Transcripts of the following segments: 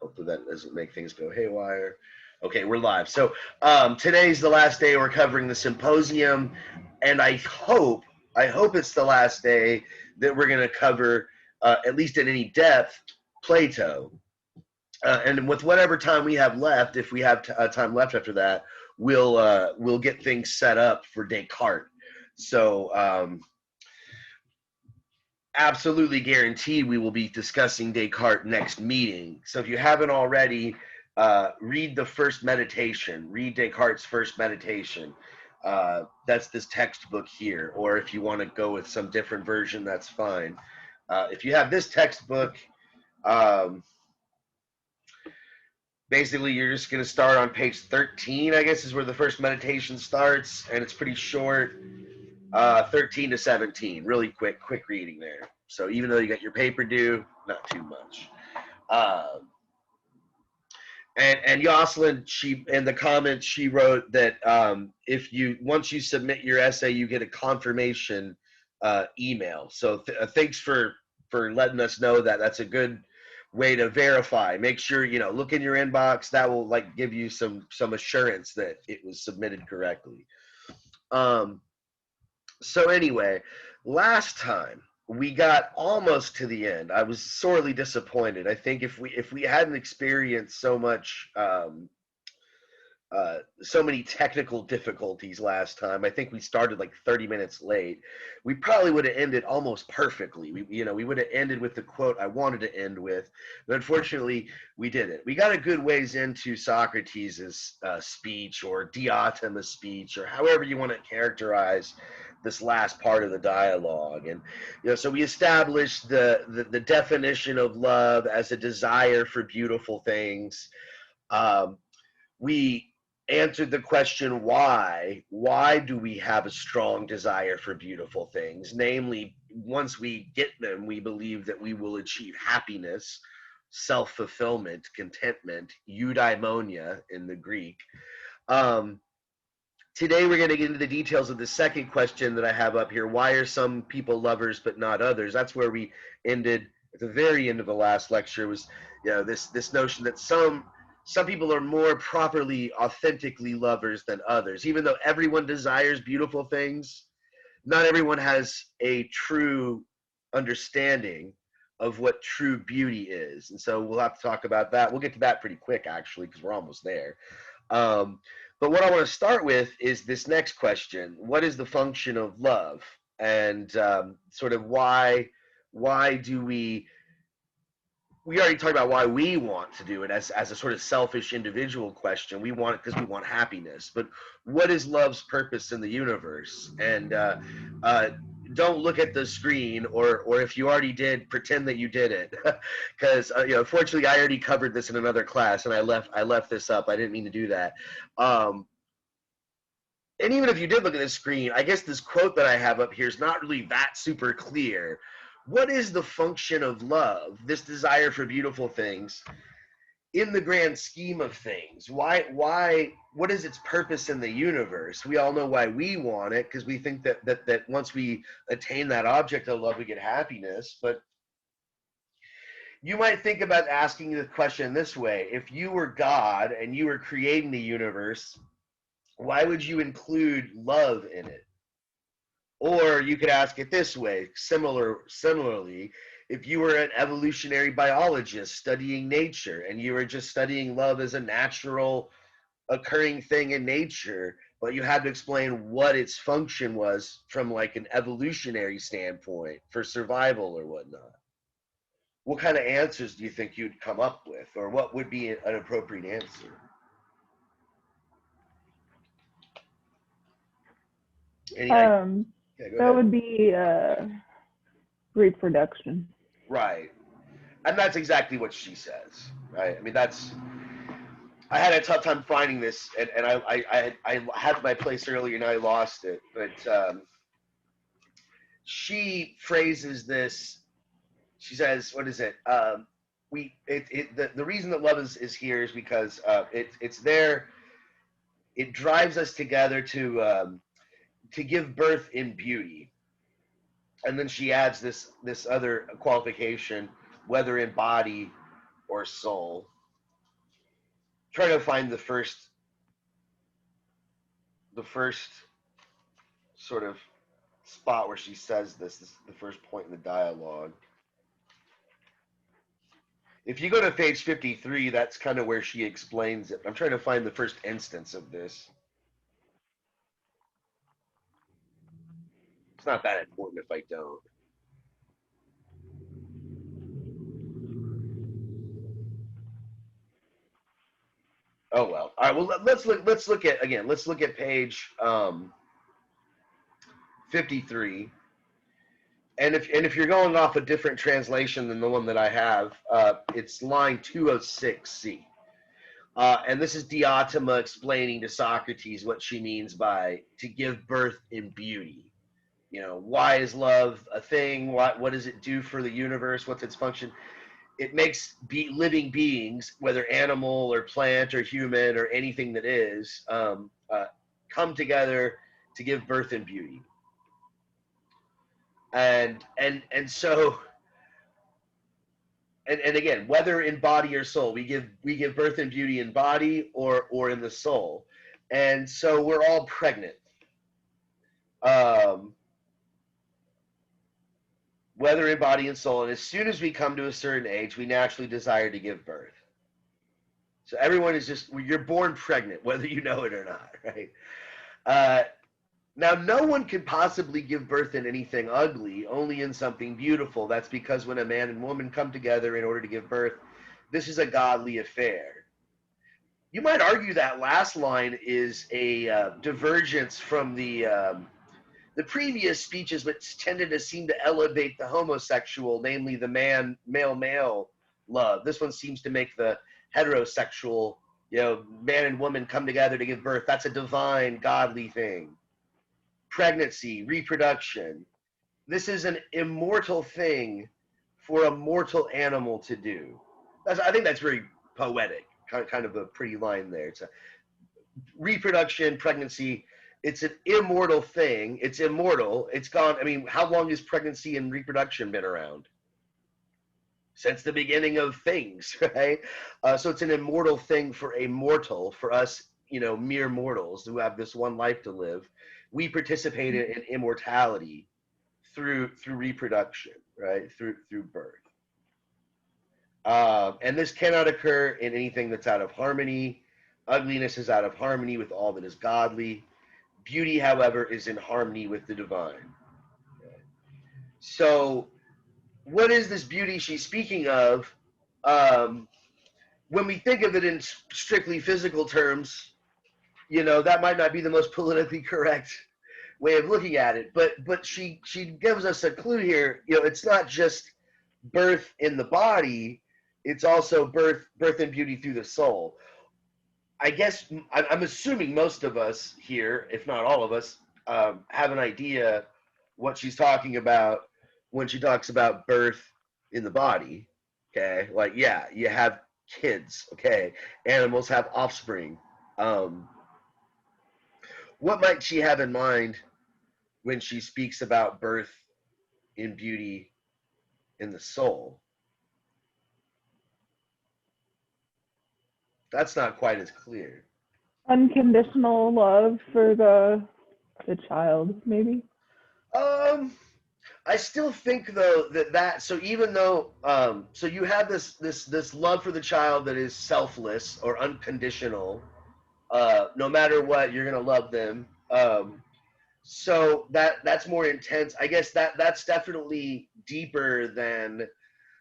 Hopefully that doesn't make things go haywire. Okay, we're live. So today's the last day we're covering the symposium, and I hope it's the last day that we're going to cover, at least in any depth, Plato. And with whatever time we have left, if we have time left after that, we'll get things set up for Descartes. So absolutely guaranteed we will be discussing Descartes next meeting. So if you haven't already, read the first meditation. Read Descartes' first meditation. That's this textbook here. Or if you want to go with some different version, that's fine. If you have this textbook, um, basically you're just going to start on page 13, I guess, is where the first meditation starts, and it's pretty short. 13 to 17, really quick reading there. So even though you got your paper due, not too much. Uh, and Jocelyn, she in the comments she wrote that if you once you submit your essay, you get a confirmation email. So thanks for letting us know that. That's a good way to verify. Make sure look in your inbox. That will give you some assurance that it was submitted correctly. So anyway, last time we got almost to the end. I was sorely disappointed. I think if we hadn't experienced so many technical difficulties last time, I think we started like 30 minutes late. We probably would have ended almost perfectly. We would have ended with the quote I wanted to end with, but unfortunately we didn't. We got a good ways into Socrates' speech, or Diotima speech, or however you want to characterize this last part of the dialogue. And so we established the definition of love as a desire for beautiful things. We answered the question why do we have a strong desire for beautiful things? Namely, once we get them, we believe that we will achieve happiness, self-fulfillment, contentment, eudaimonia in the Greek. Today we're going to get into the details of the second question that I have up here. Why are some people lovers but not others? That's where we ended at the very end of the last lecture. Was this notion that some people are more properly, authentically lovers than others. Even though everyone desires beautiful things, not everyone has a true understanding of what true beauty is. And so we'll have to talk about that. We'll get to that pretty quick, actually, because we're almost there. But what I want to start with is this next question. What is the function of love? And sort of why do we already talked about why we want to do it as a sort of selfish individual question. We want it because we want happiness. But what is love's purpose in the universe? And don't look at the screen, or if you already did, pretend that you did it, because fortunately I already covered this in another class, and I left this up. I didn't mean to do that. And even if you did look at the screen, I guess this quote that I have up here is not really that super clear. What is the function of love, this desire for beautiful things, in the grand scheme of things? What is its purpose in the universe? We all know why we want it, because we think that once we attain that object of love, we get happiness. But you might think about asking the question this way. If you were God and you were creating the universe, why would you include love in it? Or you could ask it this way, similarly, if you were an evolutionary biologist studying nature and you were just studying love as a natural occurring thing in nature, but you had to explain what its function was from like an evolutionary standpoint for survival or whatnot, what kind of answers do you think you'd come up with, or what would be an appropriate answer? Any idea? Yeah, go That ahead. would be reproduction. Right. And that's exactly what she says, right? I mean, I had a tough time finding this, and I had my place earlier and I lost it. But she phrases this. She says, "What is it? The reason that love is here is because it's there. It drives us together to give birth in beauty." And then she adds this other qualification, whether in body or soul. Try to find the first sort of spot where she says this. This is the first point in the dialogue. If you go to page 53, that's kind of where she explains it. I'm trying to find the first instance of this. It's not that important if I don't. Oh well. All right. Well, let's look. Let's look at again. Let's look at page 53. And if you're going off a different translation than the one that I have, it's line 206C. And this is Diotima explaining to Socrates what she means by to give birth in beauty. You know, why is love a thing? What does it do for the universe? What's its function? It makes living beings, whether animal or plant or human or anything that is, come together to give birth in beauty. And so and again, whether in body or soul, we give birth in beauty in body or in the soul. And so we're all pregnant. Whether in body and soul, and as soon as we come to a certain age, we naturally desire to give birth. So everyone is just, you're born pregnant, whether you know it or not, right? Now, no one could possibly give birth in anything ugly, only in something beautiful. That's because when a man and woman come together in order to give birth, this is a godly affair. You might argue that last line is a divergence from the previous speeches, which tended to seem to elevate the homosexual, namely the male love. This one seems to make the heterosexual, man and woman come together to give birth. That's a divine, godly thing. Pregnancy, reproduction. This is an immortal thing for a mortal animal to do. I think that's very poetic, kind of a pretty line there. It's a reproduction, pregnancy. It's an immortal thing. It's immortal. It's gone. I mean, how long has pregnancy and reproduction been around? Since the beginning of things, right? So it's an immortal thing for a mortal, for us, mere mortals who have this one life to live. We participate in immortality through reproduction, right? Through birth. And this cannot occur in anything that's out of harmony. Ugliness is out of harmony with all that is godly. Beauty, however, is in harmony with the divine. Okay. So, what is this beauty she's speaking of? When we think of it in strictly physical terms, that might not be the most politically correct way of looking at it, but she gives us a clue here. It's not just birth in the body, it's also birth and beauty through the soul. I guess I'm assuming most of us here, if not all of us, have an idea what she's talking about when she talks about birth in the body. Okay, like, yeah, you have kids. Okay, animals have offspring. What might she have in mind when she speaks about birth in beauty in the soul? That's not quite as clear. Unconditional love for the child, maybe. I still think though that so even though so you have this love for the child that is selfless or unconditional, no matter what, you're gonna love them. So that's more intense. I guess that's definitely deeper than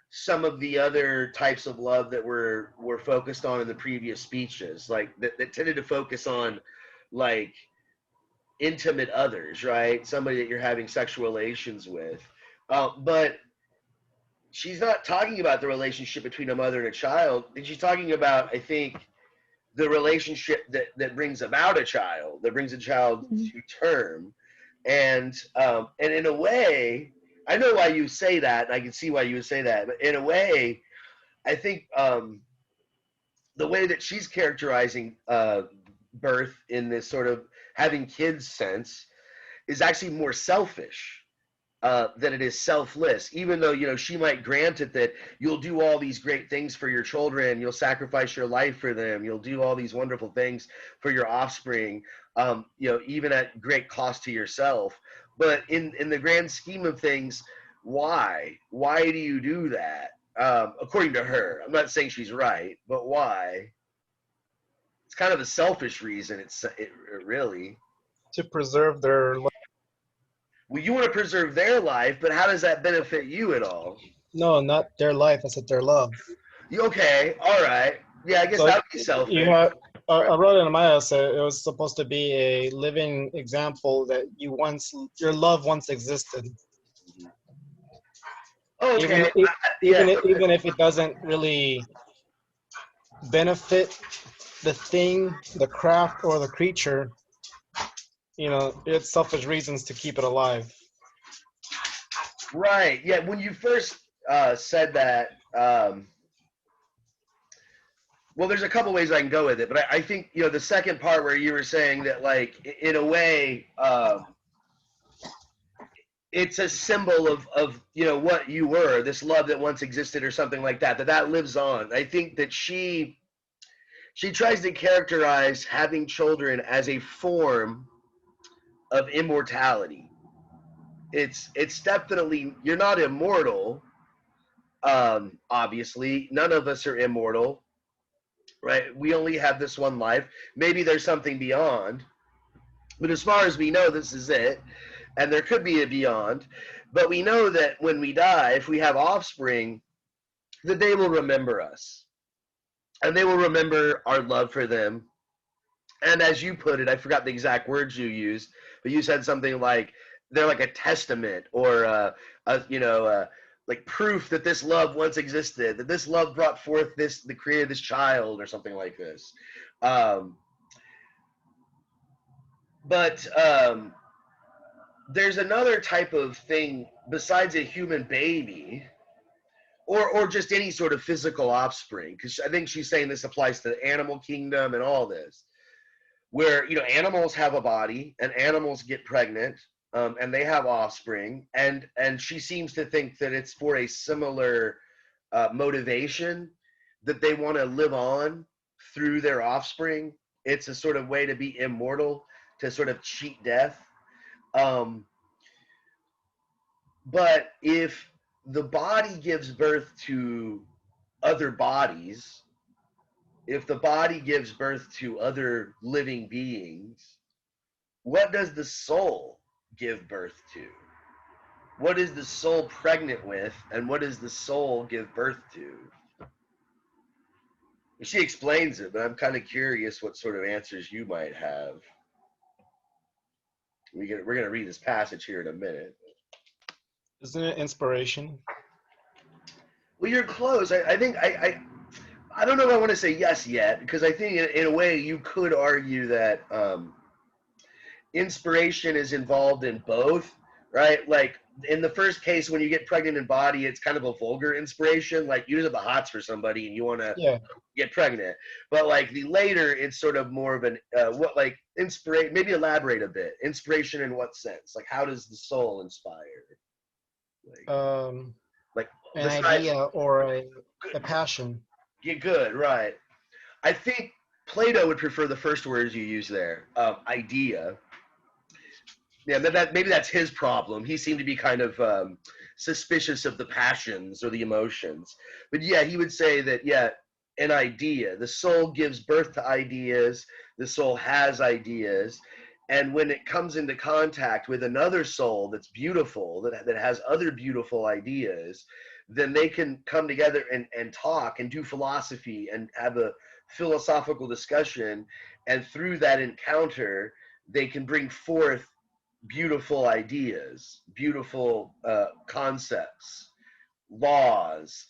some of the other types of love that were focused on in the previous speeches, like that tended to focus on like intimate others, right? Somebody that you're having sexual relations with. But she's not talking about the relationship between a mother and a child. She's talking about, I think, the relationship that brings about a child, that brings a child to term. And in a way, I know why you say that, and I can see why you would say that, but in a way, I think the way that she's characterizing birth in this sort of having kids sense is actually more selfish. that it is selfless, even though, she might grant it that you'll do all these great things for your children, you'll sacrifice your life for them, you'll do all these wonderful things for your offspring, even at great cost to yourself. But in the grand scheme of things, why do you do that? According to her, I'm not saying she's right, but why? It's kind of a selfish reason. It really. To preserve their life. Well, you want to preserve their life, but how does that benefit you at all? No, not their life. I said their love. Okay, all right. Yeah, I guess So that would be you selfish. have. Right. I wrote in my essay. It was supposed to be a living example that your love once existed. Even Okay. if, Yeah. even if it doesn't really benefit the thing, the craft, or the creature, it's selfish reasons to keep it alive. Right. Yeah. When you first said that, well, there's a couple ways I can go with it, but I think the second part where you were saying that, like, in a way, it's a symbol of what you were, this love that once existed, or something like that. That lives on. I think that she tries to characterize having children as a form of immortality. It's definitely, you're not immortal. Obviously, none of us are immortal, right? We only have this one life. Maybe there's something beyond, but as far as we know, this is it. And there could be a beyond. But we know that when we die, if we have offspring, that they will remember us, and they will remember our love for them. And as you put it, I forgot the exact words you used, but you said something like they're like a testament, or like proof that this love once existed, that this love brought forth the created this child, or something like this. Um, but there's another type of thing besides a human baby, or just any sort of physical offspring, because I think she's saying this applies to the animal kingdom and all this, where animals have a body and animals get pregnant, and they have offspring, and she seems to think that it's for a similar motivation, that they want to live on through their offspring. It's a sort of way to be immortal, to sort of cheat death. um, but if the body gives birth to other bodies, if the body gives birth to other living beings, what does the soul give birth to? What is the soul pregnant with, and what does the soul give birth to? She explains it, but I'm kind of curious what sort of answers you might have. We're going to read this passage here in a minute. Isn't it inspiration? Well, you're close. I think I don't know if I want to say yes yet, because I think in a way you could argue that inspiration is involved in both, right? Like in the first case, when you get pregnant in body, it's kind of a vulgar inspiration. Like you just have the hots for somebody and you want to Yeah. get pregnant. But like the later, it's sort of more of an what, like inspiration. Maybe elaborate a bit. Inspiration in what sense? Like how does the soul inspire? Um, Like an besides, idea or a passion. get good, right? I think Plato would prefer the first words you use there, idea. Yeah, maybe that's his problem. He seemed to be kind of suspicious of the passions or the emotions. But yeah, he would say that, yeah, an idea. The soul gives birth to ideas. The soul has ideas. And when it comes into contact with another soul that's beautiful, that has other beautiful ideas, then they can come together and talk and do philosophy and have a philosophical discussion. And through that encounter, they can bring forth beautiful ideas, beautiful concepts, laws.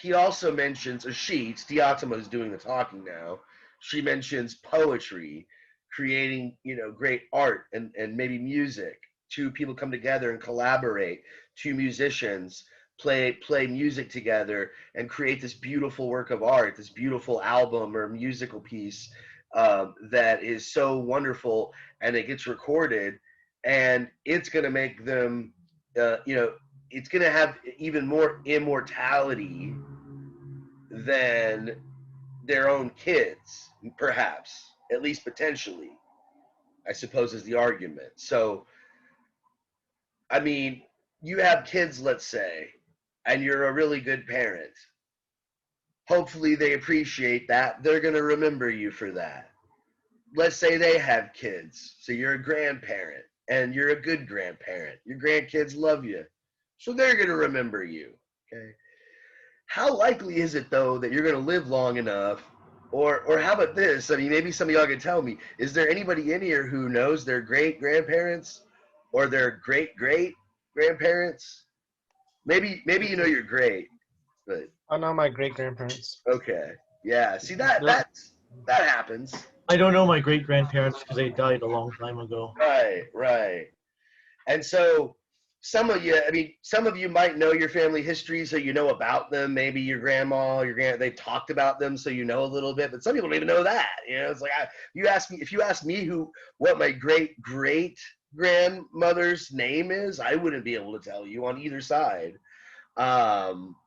He also mentions, or she, it's Diotima who's doing the talking now. She mentions poetry, creating, great art and maybe music. Two people come together and collaborate. Two musicians play music together and create this beautiful work of art, this beautiful album or musical piece that is so wonderful, and it gets recorded, and it's going to make them it's going to have even more immortality than their own kids, perhaps, at least potentially, I suppose is the argument. So, I mean, you have kids, let's say, and you're a really good parent. Hopefully they appreciate that. They're going to remember you for that. Let's say they have kids. So you're a grandparent and you're a good grandparent. Your grandkids love you. So they're going to remember you. Okay. How likely is it though that you're going to live long enough, or how about this? I mean, maybe some of y'all can tell me, is there anybody in here who knows their great grandparents or their great great grandparents? Maybe you know you're great, but I know my great grandparents. okay. Yeah. See that No, that happens. I don't know my great grandparents because they died a long time ago. Right. And so some of you might know your family history, so you know about them. Maybe your grandma, they've talked about them, so you know a little bit. But some people don't even know that. It's like if you ask me what my great great grandmother's name is, I wouldn't be able to tell you on either side.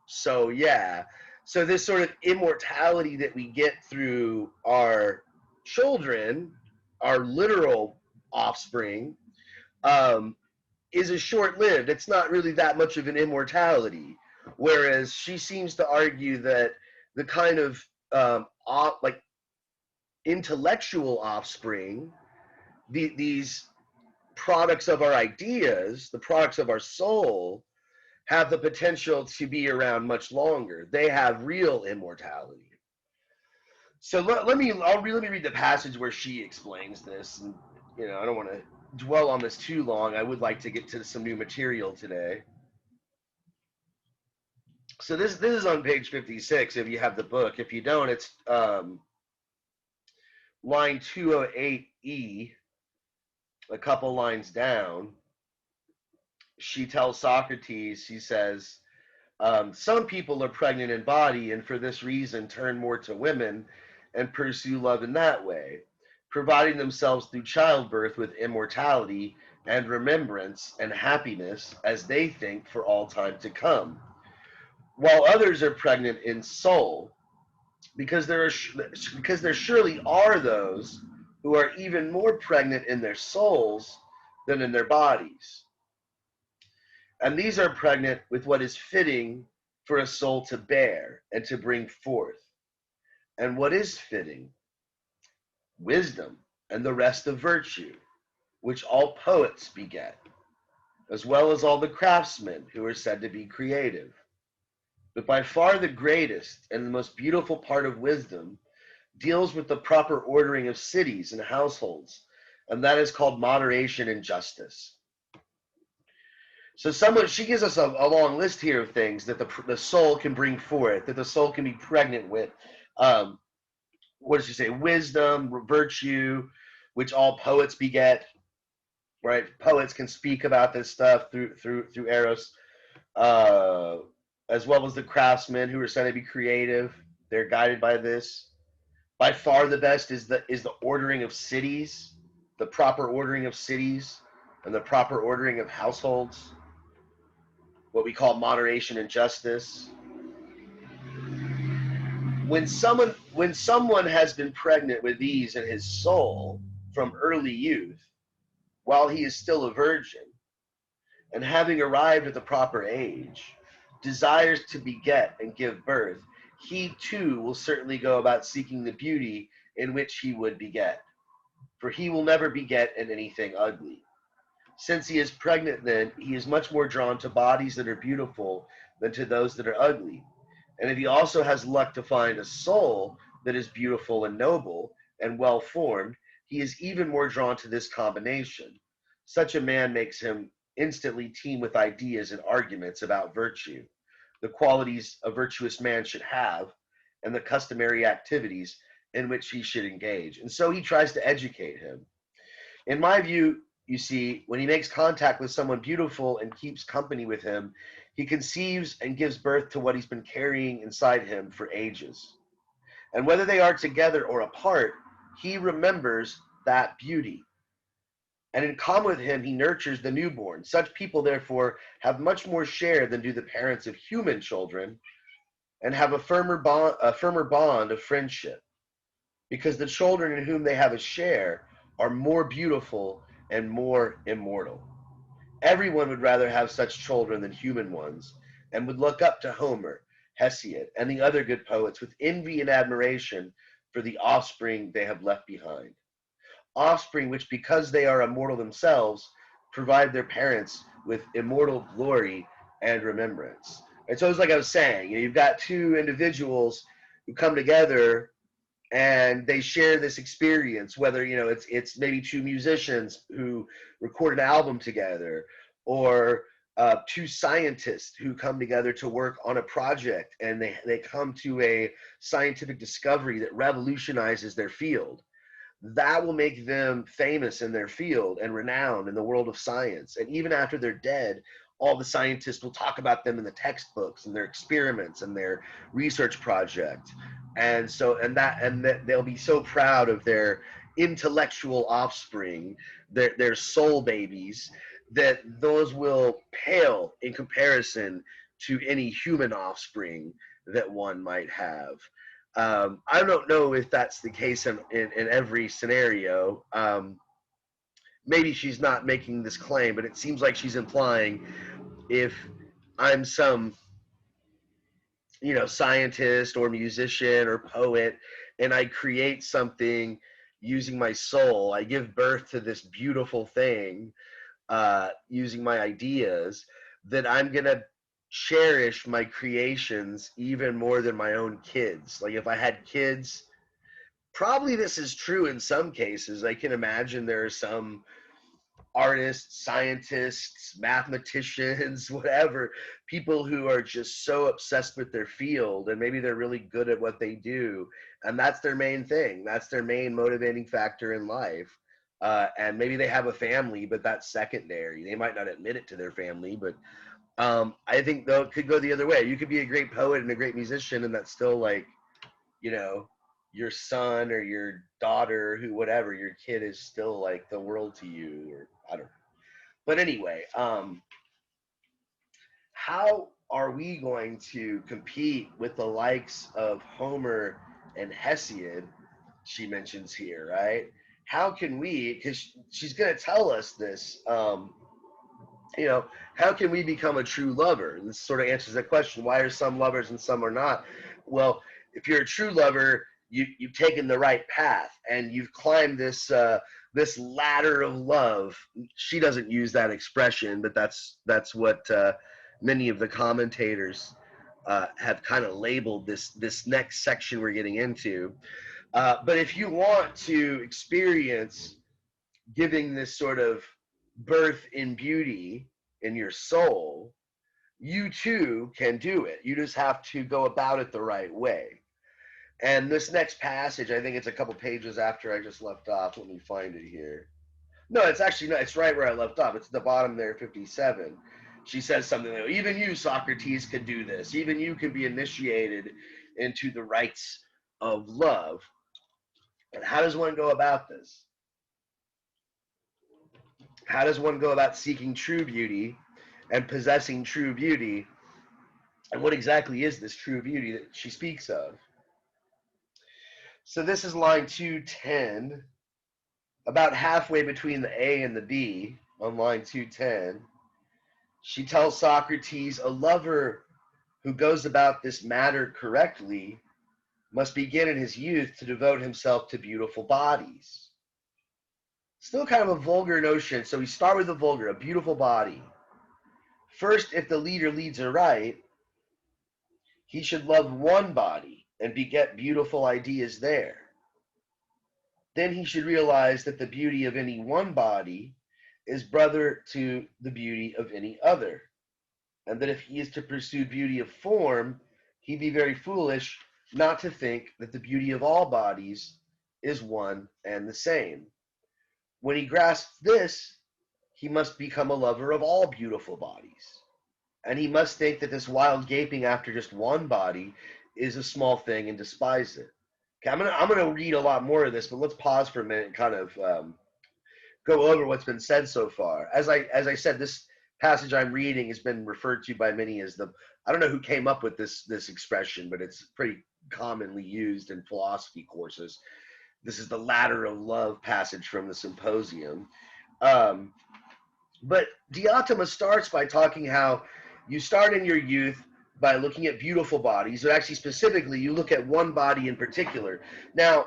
So yeah, so this sort of immortality that we get through our children, our literal offspring, is a short-lived. It's not really that much of an immortality. Whereas she seems to argue that the kind of like intellectual offspring, these products of our ideas, the products of our soul, have the potential to be around much longer. They have real immortality. So let me read the passage where she explains this. And I don't want to dwell on this too long. I would like to get to some new material today. So this is on page 56 if you have the book. If you don't, it's line 208E, a couple lines down. She tells Socrates, she says, some people are pregnant in body and for this reason turn more to women and pursue love in that way, providing themselves through childbirth with immortality and remembrance and happiness as they think for all time to come. While others are pregnant in soul, because there surely are those who are even more pregnant in their souls than in their bodies. And these are pregnant with what is fitting for a soul to bear and to bring forth. And what is fitting? Wisdom and the rest of virtue, which all poets beget, as well as all the craftsmen who are said to be creative. But by far the greatest and the most beautiful part of wisdom deals with the proper ordering of cities and households, and that is called moderation and justice. So she gives us a long list here of things that the soul can bring forth, that the soul can be pregnant with. What does she say? Wisdom, virtue, which all poets beget. Right? Poets can speak about this stuff through Eros, as well as the craftsmen who are said to be creative. They're guided by this. By far the best is the ordering of cities, the proper ordering of cities, and the proper ordering of households. What we call moderation and justice. When someone has been pregnant with these in his soul from early youth, while he is still a virgin, and having arrived at the proper age, desires to beget and give birth, he too will certainly go about seeking the beauty in which he would beget, for he will never beget in anything ugly. Since he is pregnant then, he is much more drawn to bodies that are beautiful than to those that are ugly. And if he also has luck to find a soul that is beautiful and noble and well formed, he is even more drawn to this combination. Such a man makes him instantly teem with ideas and arguments about virtue, the qualities a virtuous man should have, and the customary activities in which he should engage. And so he tries to educate him. In my view, you see, when he makes contact with someone beautiful and keeps company with him, he conceives and gives birth to what he's been carrying inside him for ages. And whether they are together or apart, he remembers that beauty. And in common with him, he nurtures the newborn. Such people, therefore, have much more share than do the parents of human children, and have a firmer bond of friendship, because the children in whom they have a share are more beautiful and more immortal. Everyone would rather have such children than human ones, and would look up to Homer, Hesiod, and the other good poets with envy and admiration for the offspring they have left behind. Offspring which, because they are immortal themselves, provide their parents with immortal glory and remembrance. And so it's like I was saying, you've got two individuals who come together and they share this experience, whether it's maybe two musicians who record an album together, or two scientists who come together to work on a project, and they come to a scientific discovery that revolutionizes their field. That will make them famous in their field and renowned in the world of science. And even after they're dead, all the scientists will talk about them in the textbooks and their experiments and their research project. And so, that they'll be so proud of their intellectual offspring, their soul babies, that those will pale in comparison to any human offspring that one might have. I don't know if that's the case in every scenario. Maybe she's not making this claim, but it seems like she's implying, if I'm some scientist or musician or poet, and I create something using my soul, I give birth to this beautiful thing using my ideas, that I'm gonna cherish my creations even more than my own kids. Like if I had kids, probably this is true in some cases. I can imagine there are some artists, scientists, mathematicians, whatever, people who are just so obsessed with their field, and maybe they're really good at what they do, and that's their main thing. That's their main motivating factor in life. And maybe they have a family, but that's secondary. They might not admit it to their family, but I think though it could go the other way. You could be a great poet and a great musician, and that's still like, your son or your daughter, who, whatever, your kid is still like the world to you, or I don't know. But anyway, how are we going to compete with the likes of Homer and Hesiod? She mentions here, right? How can we? Because she's going to tell us this. How can we become a true lover? And this sort of answers that question. Why are some lovers and some are not? Well, if you're a true lover, you've taken the right path, and you've climbed this ladder of love. She doesn't use that expression, but that's what many of the commentators have kind of labeled this next section we're getting into. But if you want to experience giving this sort of birth in beauty in your soul, you too can do it. You just have to go about it the right way. And this next passage, I think it's a couple pages after I just left off. Let me find it here. No, it's actually not. It's right where I left off. It's at the bottom there, 57. She says something like, even you, Socrates, can do this. Even you can be initiated into the rites of love. And how does one go about this? How does one go about seeking true beauty and possessing true beauty? And what exactly is this true beauty that she speaks of? So this is line 210, about halfway between the A and the B on line 210. She tells Socrates, a lover who goes about this matter correctly must begin in his youth to devote himself to beautiful bodies. Still kind of a vulgar notion, so we start with the vulgar, a beautiful body. First, if the leader leads aright, he should love one body and beget beautiful ideas there. Then he should realize that the beauty of any one body is brother to the beauty of any other, and that if he is to pursue beauty of form, he be very foolish not to think that the beauty of all bodies is one and the same. When he grasps this, he must become a lover of all beautiful bodies. And he must think that this wild gaping after just one body is a small thing and despise it. Okay, I'm gonna read a lot more of this, but let's pause for a minute and kind of go over what's been said so far. As I said, this passage I'm reading has been referred to by many as the, I don't know who came up with this expression, but it's pretty commonly used in philosophy courses. This is the ladder of love passage from the Symposium. Um, but Diotima starts by talking how you start in your youth by looking at beautiful bodies, but actually specifically you look at one body in particular. Now,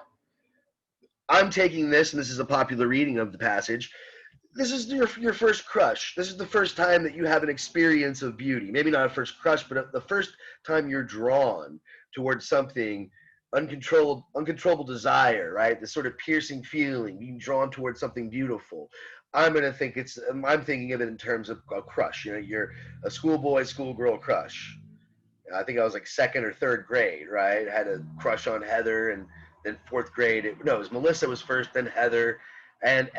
I'm taking this, and this is a popular reading of the passage. This is your first crush. This is the first time that you have an experience of beauty. Maybe not a first crush, but the first time you're drawn towards something, uncontrollable desire, right? This sort of piercing feeling, being drawn towards something beautiful. I'm thinking of it in terms of a crush. You know, you're a schoolboy, schoolgirl crush. I think I was like second or third grade, right? I had a crush on Heather, and then fourth grade. It was Melissa was first, then Heather, and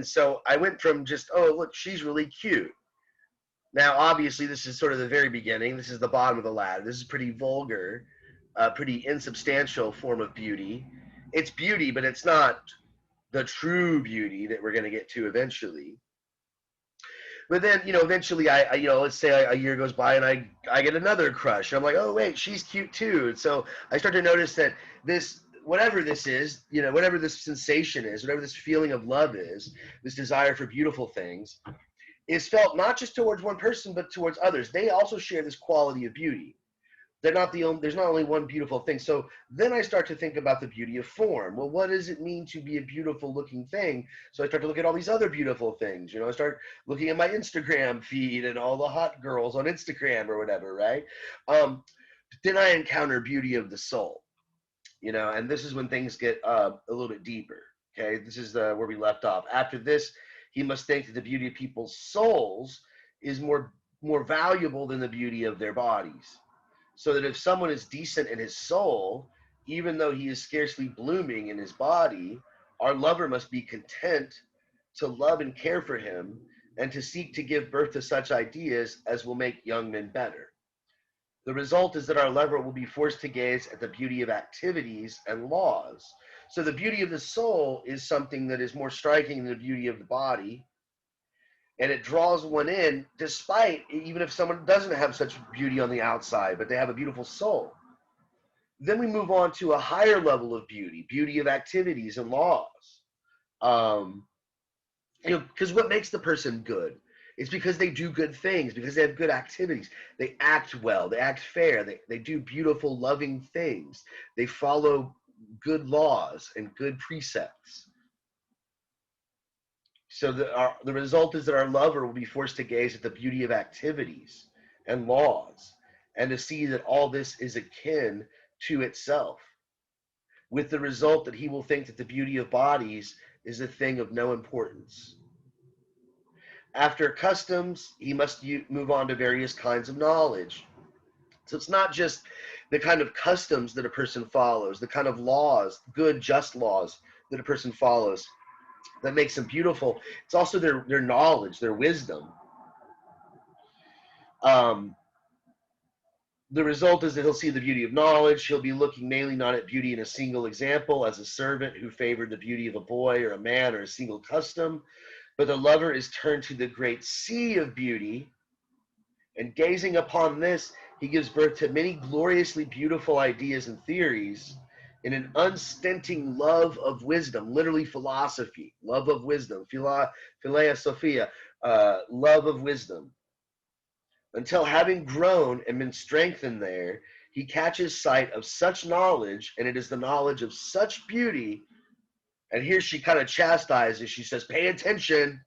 so I went from just, oh look, she's really cute. Now obviously this is sort of the very beginning. This is the bottom of the ladder. This is pretty vulgar, pretty insubstantial form of beauty. It's beauty, but it's not the true beauty that we're going to get to eventually. But then, eventually let's say a year goes by and I get another crush. I'm like, oh, wait, she's cute too. And so I start to notice that this, whatever this is, whatever this sensation is, whatever this feeling of love is, this desire for beautiful things, is felt not just towards one person, but towards others. They also share this quality of beauty. There's not only one beautiful thing. So then I start to think about the beauty of form. Well, what does it mean to be a beautiful looking thing? So I start to look at all these other beautiful things. I start looking at my Instagram feed and all the hot girls on Instagram or whatever, right? Then I encounter beauty of the soul, and this is when things get a little bit deeper. Okay, this is where we left off. After this, he must think that the beauty of people's souls is more valuable than the beauty of their bodies. So that if someone is decent in his soul, even though he is scarcely blooming in his body, our lover must be content to love and care for him and to seek to give birth to such ideas as will make young men better. The result is that our lover will be forced to gaze at the beauty of activities and laws. So the beauty of the soul is something that is more striking than the beauty of the body, and it draws one in, despite, even if someone doesn't have such beauty on the outside, but they have a beautiful soul. Then we move on to a higher level of beauty of activities and laws. Because what makes the person good? It's because they do good things, because they have good activities. They act well, they act fair, they do beautiful, loving things. They follow good laws and good precepts. So the result is that our lover will be forced to gaze at the beauty of activities and laws and to see that all this is akin to itself, with the result that he will think that the beauty of bodies is a thing of no importance. After customs, he must move on to various kinds of knowledge. So it's not just the kind of customs that a person follows, the kind of laws, good, just laws that a person follows that makes them beautiful. It's also their knowledge, their wisdom. The result is that he'll see the beauty of knowledge. He'll be looking mainly not at beauty in a single example, as a servant who favored the beauty of a boy or a man or a single custom, but the lover is turned to the great sea of beauty, and gazing upon this, he gives birth to many gloriously beautiful ideas and theories in an unstinting love of wisdom, literally philosophy, love of wisdom, philia sophia, love of wisdom. Until having grown and been strengthened there, he catches sight of such knowledge, and it is the knowledge of such beauty. And here she kind of chastises, she says, pay attention,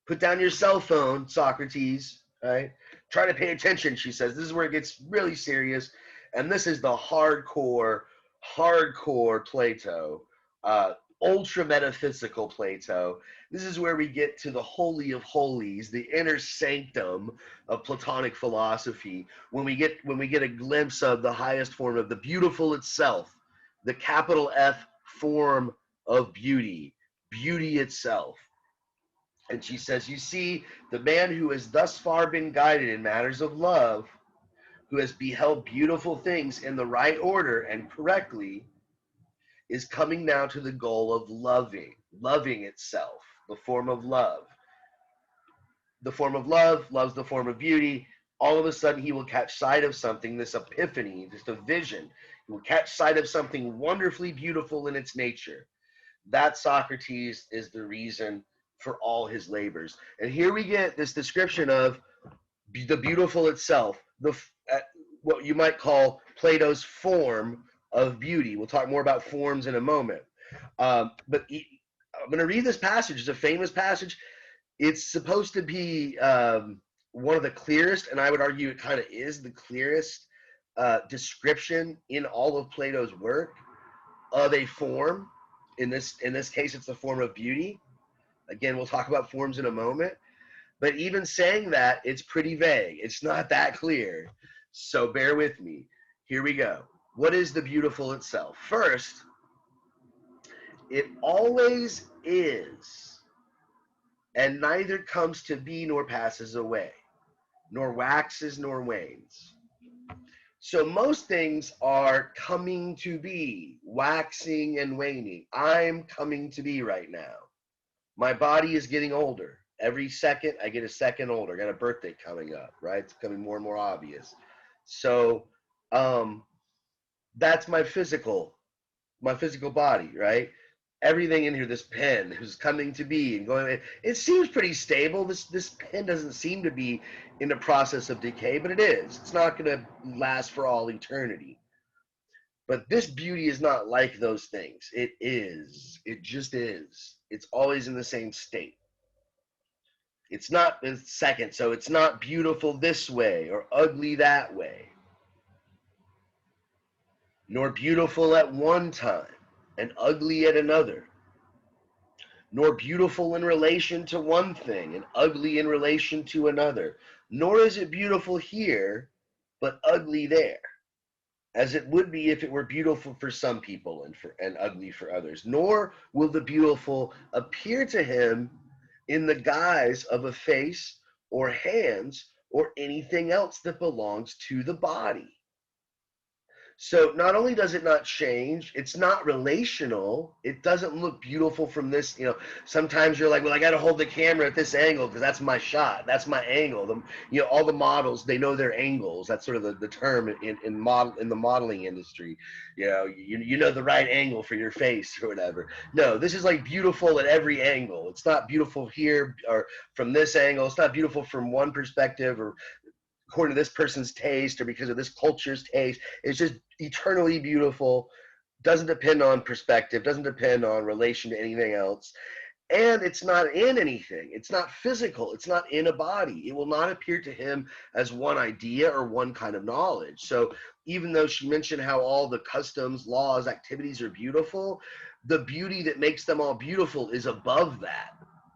put down your cell phone, Socrates, right? Try to pay attention, she says. This is where it gets really serious. And this is the hardcore Plato, ultra metaphysical Plato. This is where we get to the holy of holies, the inner sanctum of Platonic philosophy, when we get a glimpse of the highest form of the beautiful itself, the capital F form of beauty itself. And she says, you see, the man who has thus far been guided in matters of love, who has beheld beautiful things in the right order and correctly, is coming now to the goal of loving itself. the form of love. The form of love loves the form of beauty. All of a sudden, he will catch sight of something, this epiphany, just a vision. He will catch sight of something wonderfully beautiful in its nature. That Socrates is the reason for all his labors. And here we get this description of the beautiful itself, what you might call Plato's form of beauty. We'll talk more about forms in a moment. But I'm going to read this passage. It's a famous passage. It's supposed to be one of the clearest, and I would argue it kind of is the clearest description in all of Plato's work of a form. In this case, it's the form of beauty. Again, we'll talk about forms in a moment. But even saying that, it's pretty vague. It's not that clear. So bear with me. Here we go. What is the beautiful itself? First, it always is, and neither comes to be nor passes away, nor waxes nor wanes. So most things are coming to be, waxing and waning. I'm coming to be right now. My body is getting older. Every second, I get a second older. I got a birthday coming up, right? It's becoming more and more obvious. So that's my physical body, right? Everything in here, this pen who's coming to be and going, it seems pretty stable. This pen doesn't seem to be in the process of decay, but it is. It's not going to last for all eternity. But this beauty is not like those things. It is. It just is. It's always in the same state. It's not the second, so it's not beautiful this way or ugly that way, nor beautiful at one time and ugly at another, nor beautiful in relation to one thing and ugly in relation to another, nor is it beautiful here, but ugly there, as it would be if it were beautiful for some people and ugly for others. Nor will the beautiful appear to him in the guise of a face or hands or anything else that belongs to the body. So not only does it not change, it's not relational. It doesn't look beautiful from this, sometimes you're like, well, I got to hold the camera at this angle because that's my shot. That's my angle. All the models, they know their angles. That's sort of the term in the modeling industry. You know the right angle for your face or whatever. No, this is like beautiful at every angle. It's not beautiful here or from this angle. It's not beautiful from one perspective or according to this person's taste or because of this culture's taste. It's just eternally beautiful, doesn't depend on perspective, doesn't depend on relation to anything else. And it's not in anything. It's not physical. It's not in a body. It will not appear to him as one idea or one kind of knowledge. So even though she mentioned how all the customs, laws, activities are beautiful, the beauty that makes them all beautiful is above that.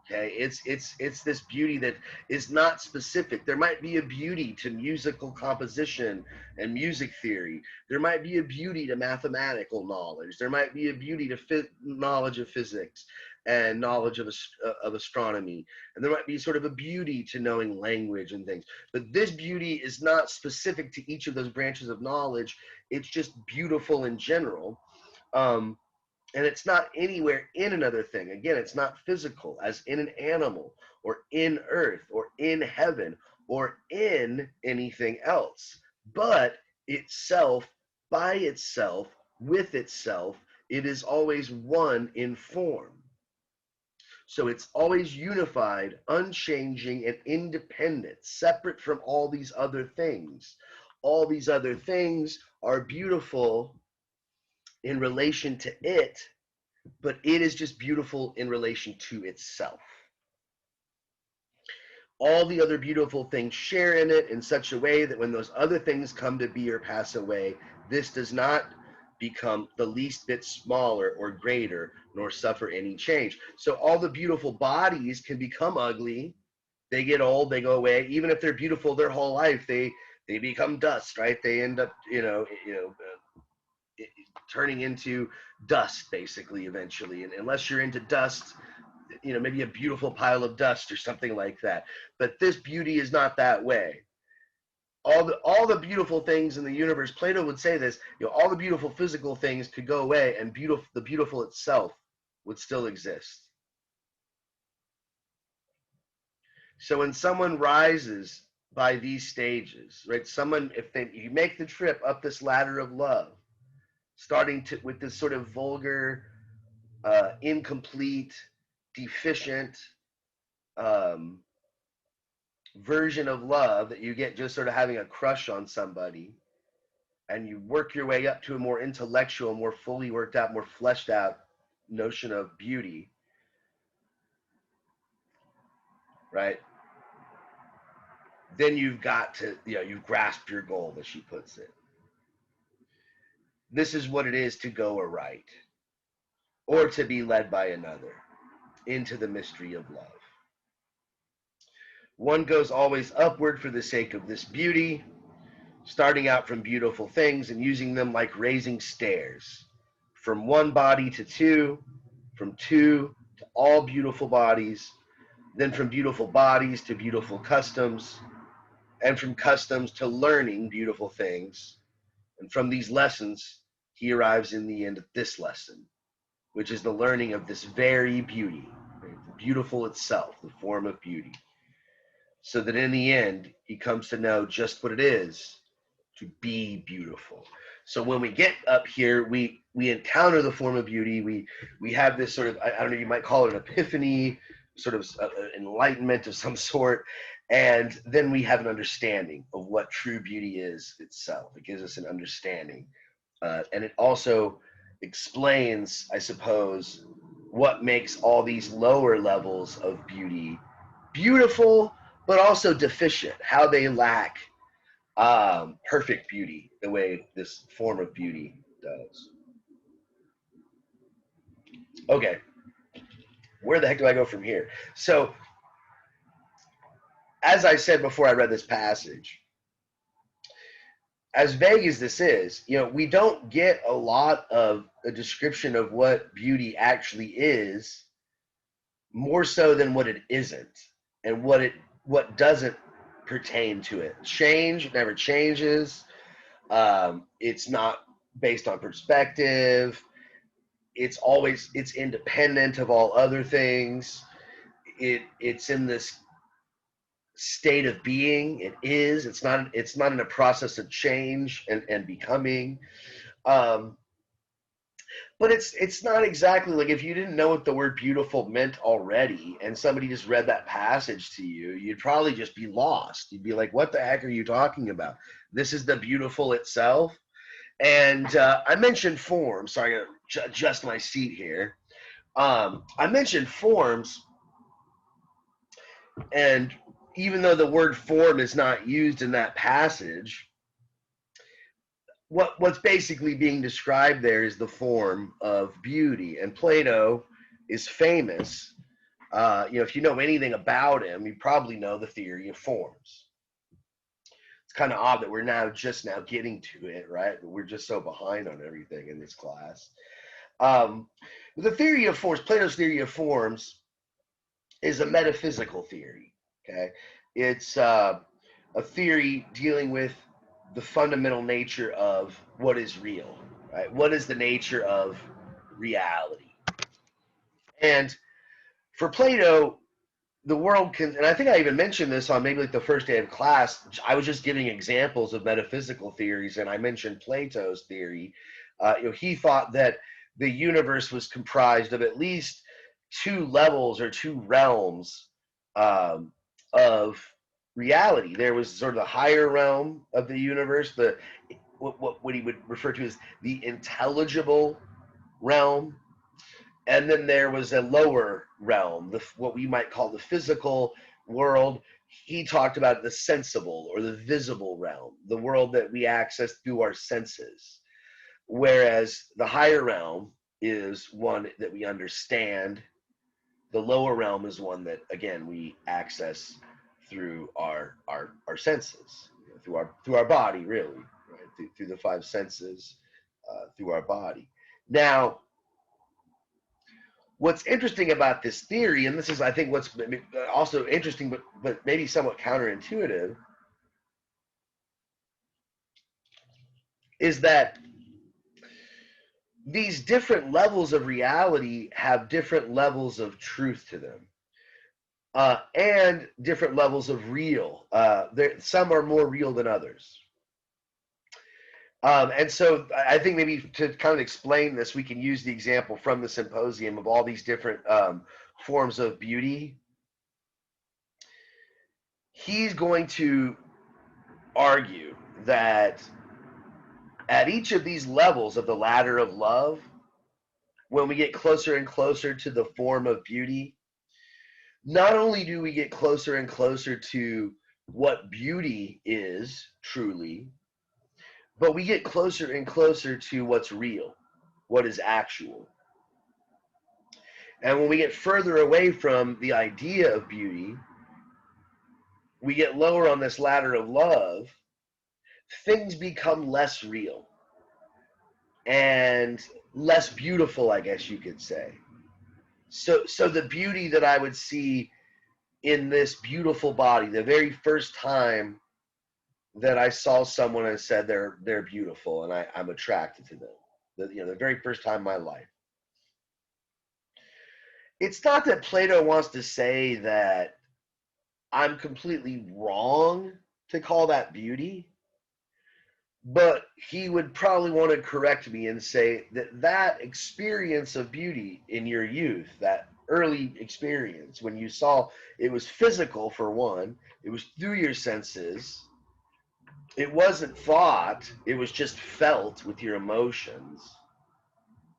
Okay, it's this beauty that is not specific. There might be a beauty to musical composition and music theory. There might be a beauty to mathematical knowledge. There might be a beauty to knowledge of physics and knowledge of astronomy. And there might be sort of a beauty to knowing language and things. But this beauty is not specific to each of those branches of knowledge. It's just beautiful in general. And it's not anywhere in another thing. Again, it's not physical, as in an animal, or in earth, or in heaven, or in anything else. But itself, by itself, with itself, it is always one in form. So it's always unified, unchanging, and independent, separate from all these other things. All these other things are beautiful in relation to it, but it is just beautiful in relation to itself. All the other beautiful things share in it in such a way that when those other things come to be or pass away, this does not become the least bit smaller or greater, nor suffer any change. So all the beautiful bodies can become ugly. They get old, they go away. Even if they're beautiful their whole life, they become dust, right? They end up, turning into dust basically eventually. And unless you're into dust, maybe a beautiful pile of dust or something like that. But this beauty is not that way. All the beautiful things in the universe, Plato would say this, all the beautiful physical things could go away and the beautiful itself would still exist. So when someone rises by these stages, right? Someone, if you make the trip up this ladder of love, starting to with this sort of vulgar, incomplete, deficient um, version of love that you get just sort of having a crush on somebody, and you work your way up to a more intellectual, more fully worked out, more fleshed out notion of beauty, right? Then you've got to, you've grasped your goal, as she puts it. This is what it is to go aright, or to be led by another into the mystery of love. One goes always upward for the sake of this beauty, starting out from beautiful things and using them like raising stairs, from one body to two, from two to all beautiful bodies, then from beautiful bodies to beautiful customs, and from customs to learning beautiful things. And from these lessons, he arrives in the end at this lesson, which is the learning of this very beauty, right? The beautiful itself, the form of beauty. So that in the end, he comes to know just what it is to be beautiful. So when we get up here, we encounter the form of beauty. We have this sort of, I don't know, you might call it an epiphany, sort of enlightenment of some sort, and then we have an understanding of what true beauty is itself. It gives us an understanding, and it also explains, I suppose, what makes all these lower levels of beauty beautiful, but also deficient, how they lack perfect beauty the way this form of beauty does. Okay, where the heck do I go from here? So, as I said before I read this passage, as vague as this is, we don't get a lot of a description of what beauty actually is, more so than what it isn't, and what doesn't pertain to it. Change never changes. It's not based on perspective. It's independent of all other things. It's in this state of being. It's not in a process of change and becoming. But it's not exactly like, if you didn't know what the word beautiful meant already and somebody just read that passage to you, you'd probably just be lost. You'd be like, what the heck are you talking about? This is the beautiful itself. And I mentioned forms. Sorry, I gotta adjust my seat here. I mentioned forms, and even though the word form is not used in that passage, what's basically being described there is the form of beauty. And Plato is famous. If you know anything about him, you probably know the theory of forms. It's kind of odd that we're just now getting to it, right? We're just so behind on everything in this class. The theory of forms, Plato's theory of forms, is a metaphysical theory. Okay, it's a theory dealing with the fundamental nature of what is real. Right? What is the nature of reality? And for Plato, the world can, and I think I even mentioned this on maybe like the first day of class. I was just giving examples of metaphysical theories, and I mentioned Plato's theory. He thought that the universe was comprised of at least two levels or two realms of reality. There was sort of the higher realm of the universe, what he would refer to as the intelligible realm, and then there was a lower realm, what we might call the physical world. He talked about the sensible or the visible realm, the world that we access through our senses. Whereas the higher realm is one that we understand. The lower realm is one that, again, we access through our senses, through our body, really, right? Through the five senses, through our body. Now, what's interesting about this theory, and this is, I think, what's also interesting, but maybe somewhat counterintuitive, is that these different levels of reality have different levels of truth to them. and different levels of real. Some are more real than others. And so I think maybe to kind of explain this, we can use the example from the Symposium of all these different forms of beauty. He's going to argue that at each of these levels of the ladder of love, when we get closer and closer to the form of beauty, not only do we get closer and closer to what beauty is truly, but we get closer and closer to what's real, what is actual. And when we get further away from the idea of beauty, we get lower on this ladder of love, things become less real and less beautiful, I guess you could say. So the beauty that I would see in this beautiful body, the very first time that I saw someone and said they're beautiful and I'm attracted to them, the very first time in my life. It's not that Plato wants to say that I'm completely wrong to call that beauty, but he would probably want to correct me and say that experience of beauty in your youth, that early experience when you saw, it was physical for one, it was through your senses, it wasn't thought, it was just felt with your emotions,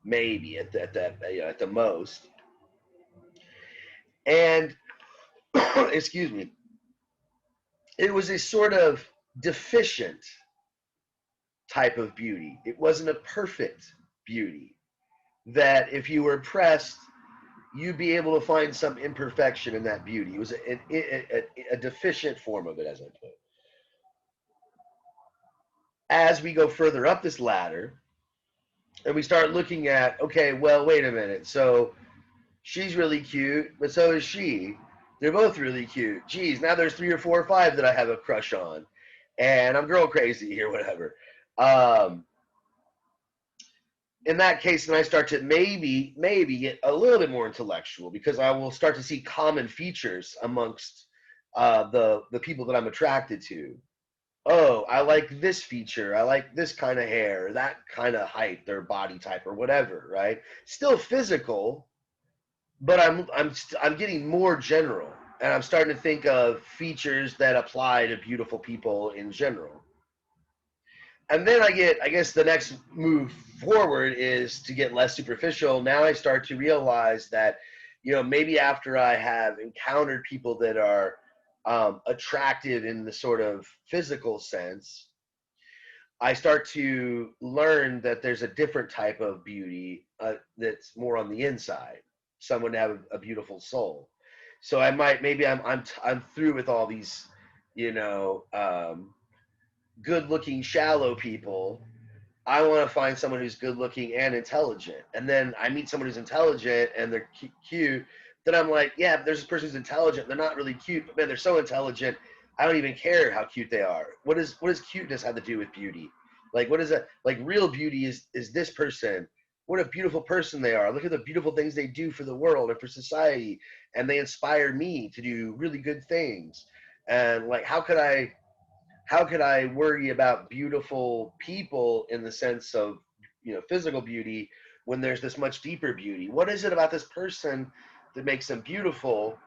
maybe at the most. And excuse me, it was a sort of deficient type of beauty. It wasn't a perfect beauty that if you were pressed, you'd be able to find some imperfection in that beauty. It was a deficient form of it, as I put. As we go further up this ladder, and we start looking at, okay, well, wait a minute. So she's really cute, but so is she. They're both really cute. Geez, now there's 3 or 4 or 5 that I have a crush on. And I'm girl crazy or whatever. In that case, then I start to maybe get a little bit more intellectual, because I will start to see common features amongst the people that I'm attracted to. Oh, I like this feature. I like this kind of hair, that kind of height, or body type, or whatever. Right? Still physical, but I'm getting more general, and I'm starting to think of features that apply to beautiful people in general. And then I guess the next move forward is to get less superficial. Now I start to realize that, maybe after I have encountered people that are attractive in the sort of physical sense, I start to learn that there's a different type of beauty that's more on the inside. Someone to have a beautiful soul. So I'm through with all these, good-looking, shallow people. I want to find someone who's good-looking and intelligent. And then I meet someone who's intelligent and they're cute. Then I'm like, yeah, there's this person who's intelligent. They're not really cute, but man, they're so intelligent. I don't even care how cute they are. What does cuteness have to do with beauty? Like, what is that? Like, real beauty is this person. What a beautiful person they are. Look at the beautiful things they do for the world and for society. And they inspire me to do really good things. And like, how could I worry about beautiful people in the sense of, physical beauty, when there's this much deeper beauty? What is it about this person that makes them beautiful?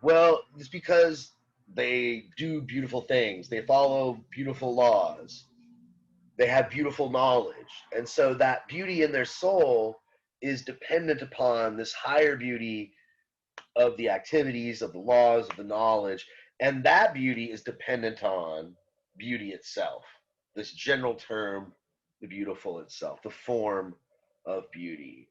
Well, it's because they do beautiful things. They follow beautiful laws. They have beautiful knowledge. And so that beauty in their soul is dependent upon this higher beauty of the activities, of the laws, of the knowledge. And that beauty is dependent on beauty itself, this general term, the beautiful itself, the form of beauty.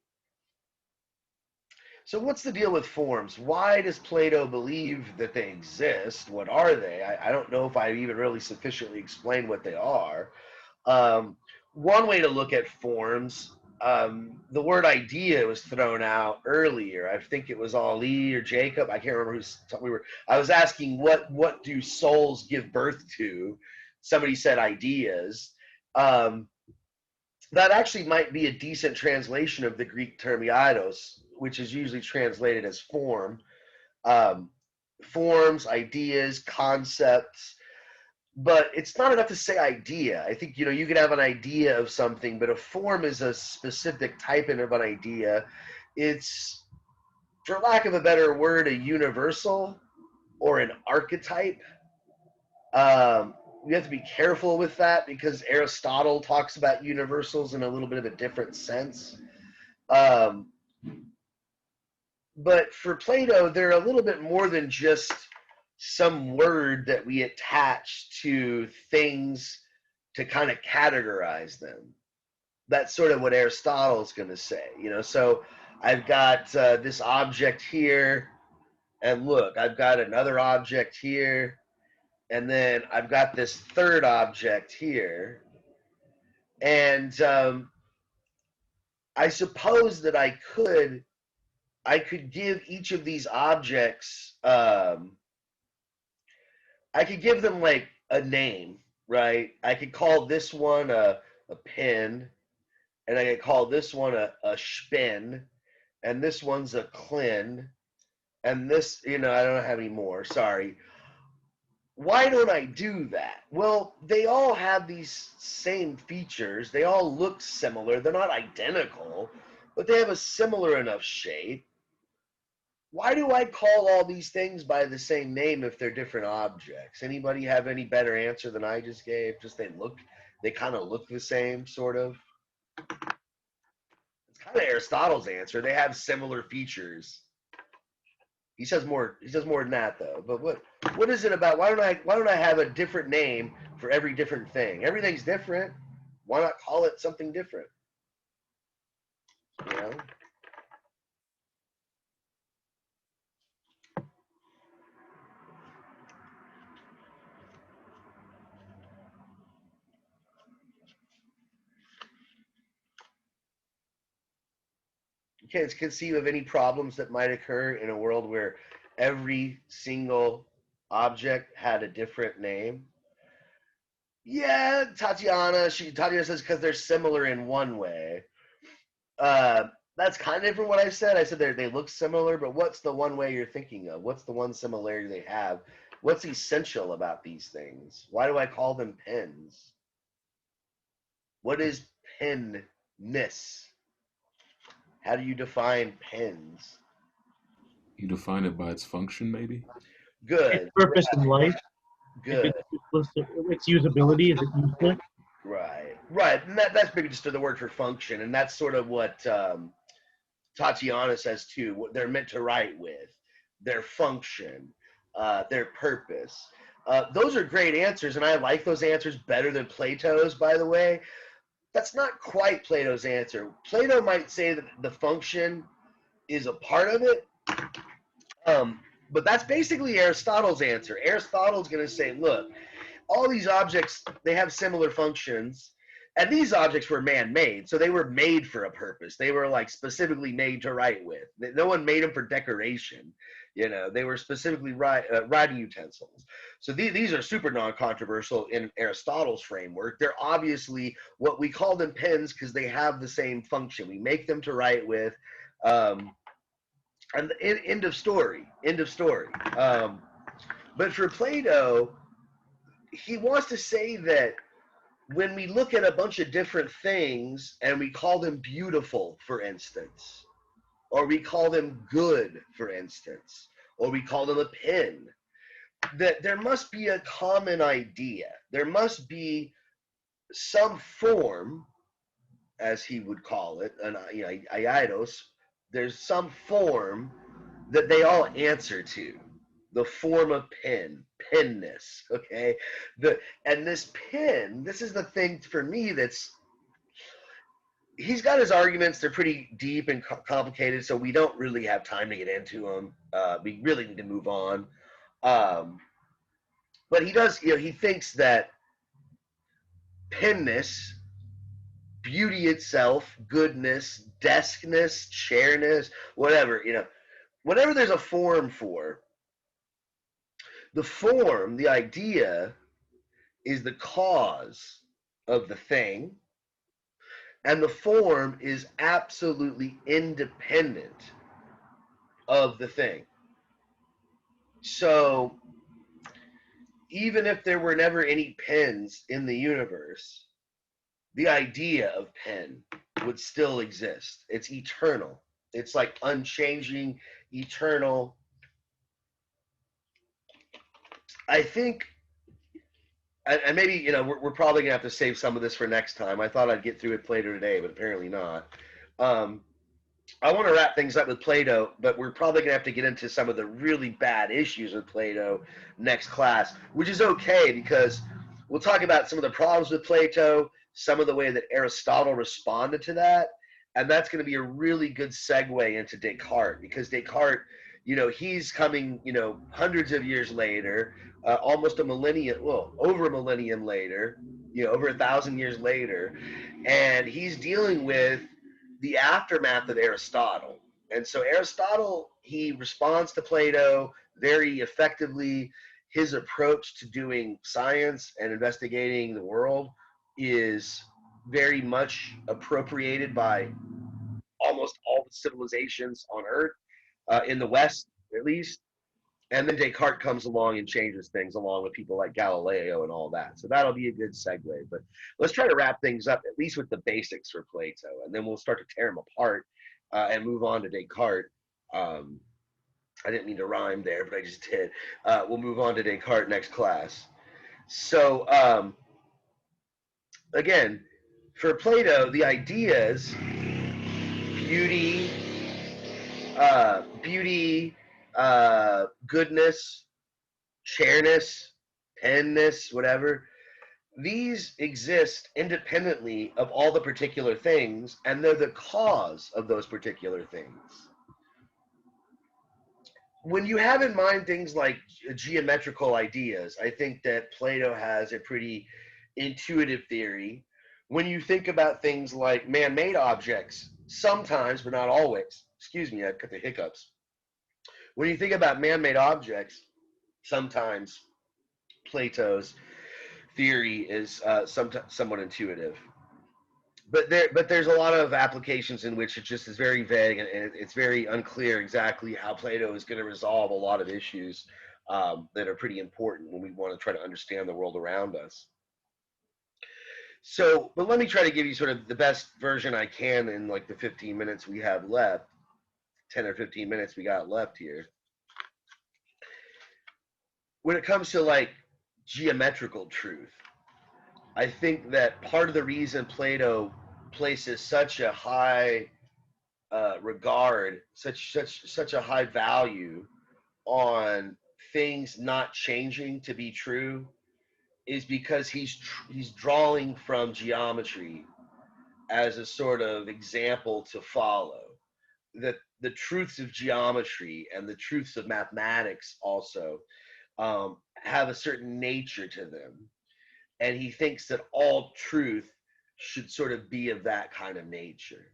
So what's the deal with forms? Why does Plato believe that they exist? What are they? I don't know if I even really sufficiently explained what they are. One way to look at forms, the word idea was thrown out earlier. I think it was Ali or Jacob. I can't remember I was asking what do souls give birth to? Somebody said ideas. That actually might be a decent translation of the Greek term eidos, which is usually translated as form. forms, ideas, concepts, but it's not enough to say idea. I think, you could have an idea of something, but a form is a specific type of an idea. It's, for lack of a better word, a universal or an archetype. We have to be careful with that because Aristotle talks about universals in a little bit of a different sense. Um, but for Plato, they're a little bit more than just some word that we attach to things to kind of categorize them. That's sort of what Aristotle's going to say. So I've got this object here, and look, I've got another object here, and then I've got this third object here, and I suppose that I could give each of these objects, I could give them like a name, right? I could call this one a pin, and I could call this one a spin, and this one's a clin, and this, I don't have any more, sorry. Why don't I do that? Well, they all have these same features. They all look similar. They're not identical, but they have a similar enough shape. Why do I call all these things by the same name if they're different objects? Anybody have any better answer than I just gave? Just they kind of look the same, sort of. It's kind of Aristotle's answer. They have similar features. He says more. He says more than that, though. But what is it about? Why don't I have a different name for every different thing? Everything's different. Why not call it something different? You know. You can't conceive of any problems that might occur in a world where every single object had a different name. Yeah, Tatiana says because they're similar in one way. That's kind of different what I said. I said they look similar, but what's the one way you're thinking of? What's the one similarity they have? What's essential about these things? Why do I call them pens? What is penness? How do you define pens? You define it by its function, maybe? Good. Its purpose in life. Good. Its usability. Is it useful? Right. And that's maybe just the word for function, and that's sort of what Tatiana says too. What they're meant to write with, their function, their purpose. Those are great answers, and I like those answers better than Plato's, by the way. That's not quite Plato's answer. Plato might say that the function is a part of it, but that's basically Aristotle's answer. Aristotle's going to say, look, all these objects, they have similar functions, and these objects were man-made, so they were made for a purpose. They were like specifically made to write with. No one made them for decoration. They were specifically writing utensils. So these are super non-controversial in Aristotle's framework. They're obviously what we call them pens because they have the same function. We make them to write with, and end of story. But for Plato, he wants to say that when we look at a bunch of different things and we call them beautiful, for instance, or we call them good, for instance, or we call them a pin, that there must be a common idea. There must be some form, as he would call it, an aidos. There's some form that they all answer to. The form of penness, okay? And this pen, this is the thing for me he's got his arguments. They're pretty deep and complicated, so we don't really have time to get into them. We really need to move on. But he does, he thinks that penness, beauty itself, goodness, deskness, chairness, whatever, whatever there's a form for, the form, the idea, is the cause of the thing, and the form is absolutely independent of the thing. So even if there were never any pens in the universe, the idea of pen would still exist. It's eternal. It's like unchanging, eternal. I think, and maybe, we're probably gonna have to save some of this for next time. I thought I'd get through it Plato today, but apparently not. Um, I want to wrap things up with Plato, but we're probably gonna have to get into some of the really bad issues with Plato next class, which is okay because we'll talk about some of the problems with Plato, some of the way that Aristotle responded to that, and that's going to be a really good segue into Descartes, because Descartes, he's coming, hundreds of years later, almost a millennium, well, over a millennium later, over 1,000 years later, and he's dealing with the aftermath of Aristotle. And so Aristotle, he responds to Plato very effectively. His approach to doing science and investigating the world is very much appropriated by almost all the civilizations on Earth, in the West at least. And then Descartes comes along and changes things, along with people like Galileo and all that. So that'll be a good segue. But let's try to wrap things up, at least with the basics for Plato. And then we'll start to tear them apart, and move on to Descartes. I didn't mean to rhyme there, but I just did. We'll move on to Descartes next class. So, again, for Plato, the ideas, beauty, goodness, chairness, penness, whatever, these exist independently of all the particular things, and they're the cause of those particular things. When you have in mind things like geometrical ideas, I think that Plato has a pretty intuitive theory. When you think about things like man-made objects, sometimes, but not always, excuse me, I've got the hiccups. When you think about man-made objects, sometimes Plato's theory is somewhat intuitive. But there's a lot of applications in which it just is very vague, and it's very unclear exactly how Plato is going to resolve a lot of issues, that are pretty important when we want to try to understand the world around us. So, but let me try to give you sort of the best version I can in like the 15 minutes we have left, 10 or 15 minutes we got left here. When it comes to like geometrical truth, I think that part of the reason Plato places such a high regard, such a high value on things not changing to be true, is because he's drawing from geometry as a sort of example to follow. That the truths of geometry and the truths of mathematics also, have a certain nature to them, and he thinks that all truth should sort of be of that kind of nature.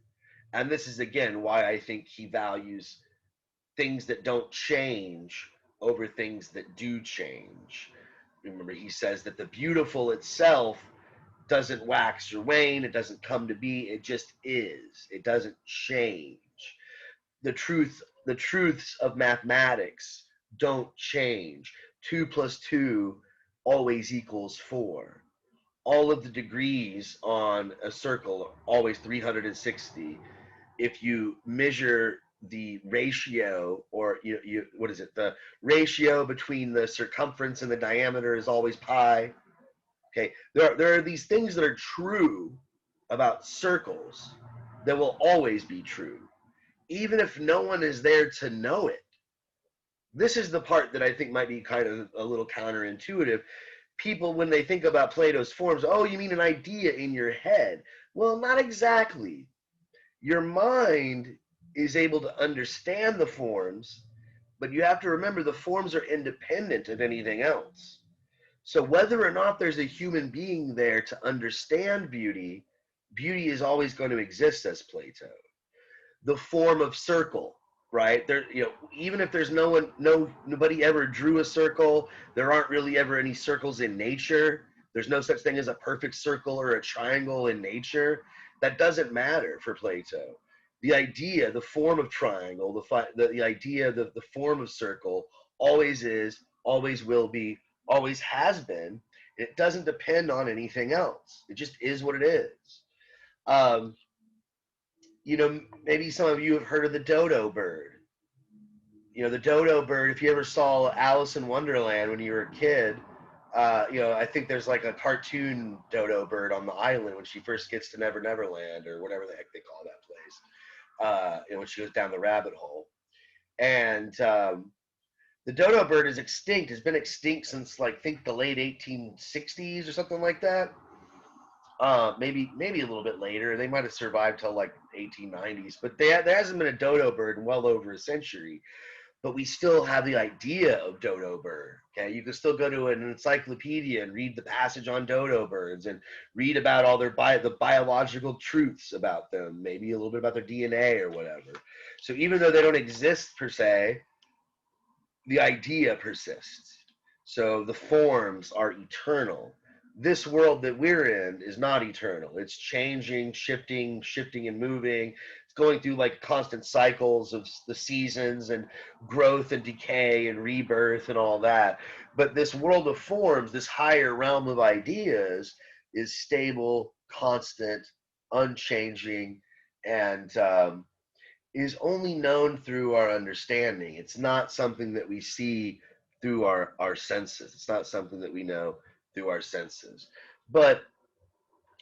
And this is again why I think he values things that don't change over things that do change. Remember, he says that the beautiful itself doesn't wax or wane, it doesn't come to be, it just is. It doesn't change. The truths of mathematics don't change. 2 plus 2 always equals 4. All of the degrees on a circle are always 360. If you measure the ratio, or what is it? The ratio between the circumference and the diameter is always pi. Okay, there are these things that are true about circles that will always be true, even if no one is there to know it. This is the part that I think might be kind of a little counterintuitive. People, when they think about Plato's forms, oh, you mean an idea in your head? Well, not exactly. Your mind is able to understand the forms, but you have to remember the forms are independent of anything else. So whether or not there's a human being there to understand beauty, beauty is always going to exist, as Plato. The form of circle, right? There, even if there's nobody ever drew a circle, there aren't really ever any circles in nature. There's no such thing as a perfect circle or a triangle in nature. That doesn't matter for Plato. The idea, the form of triangle, the idea, the form of circle always is, always will be, always has been. It doesn't depend on anything else. It just is what it is. Um, maybe some of you have heard of the dodo bird. The dodo bird, if you ever saw Alice in Wonderland when you were a kid, I think there's like a cartoon dodo bird on the island when she first gets to Never Never Land, or whatever the heck they call that place, when she goes down the rabbit hole. And the dodo bird is extinct. It's been extinct since, like, I think the late 1860s or something like that. Maybe a little bit later. They might have survived till like 1890s, but there hasn't been a dodo bird in well over a century. But we still have the idea of dodo bird. Okay, you can still go to an encyclopedia and read the passage on dodo birds and read about all the biological truths about them, maybe a little bit about their DNA or whatever. So even though they don't exist per se, the idea persists. So the forms are eternal. This world that we're in is not eternal. It's changing, shifting and moving. It's going through like constant cycles of the seasons and growth and decay and rebirth and all that. But this world of forms, this higher realm of ideas, is stable, constant, unchanging, and is only known through our understanding. It's not something that we see through our senses. It's not something that we know through our senses. But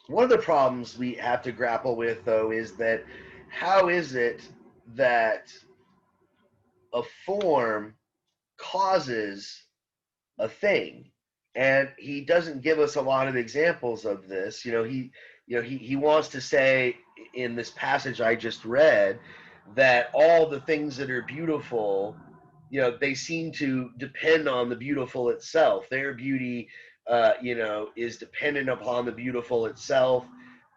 one of the problems we have to grapple with, though, is that how is it that a form causes a thing? And he doesn't give us a lot of examples of this. He wants to say in this passage I just read that all the things that are beautiful, they seem to depend on the beautiful itself. Their beauty, is dependent upon the beautiful itself.